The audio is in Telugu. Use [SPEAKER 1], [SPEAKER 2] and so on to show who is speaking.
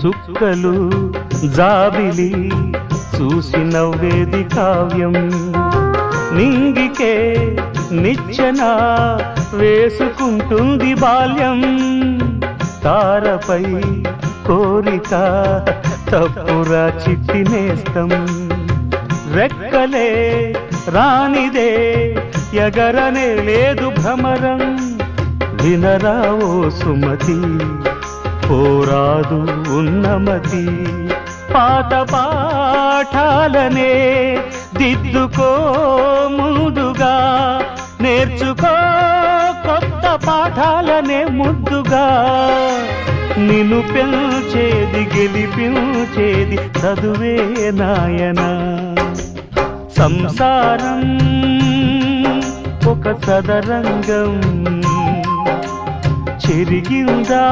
[SPEAKER 1] చుక్కలు జాబిలి చూసి నవ్వేది కావ్యం, నింగికే నిచ్చెన వేసుకుంటుంది బాల్యం. తారపై కోరిక తప్పురా చిట్టి నేస్తం, రెక్కలే రానిదే ఎగరనే లేదు భ్రమరం. వినరా ఓ సుమతి పోరాదు ఉన్నమతి, పాత పాఠాలనే దిద్దుకో ముందుగా, నేర్చుకో కొత్త పాఠాలనే ముద్దుగా. నిన్ను పెంచేది గెలిపించేది చదువే నాయనా. సంసారం ఒక చదరంగం, చెరిగిందా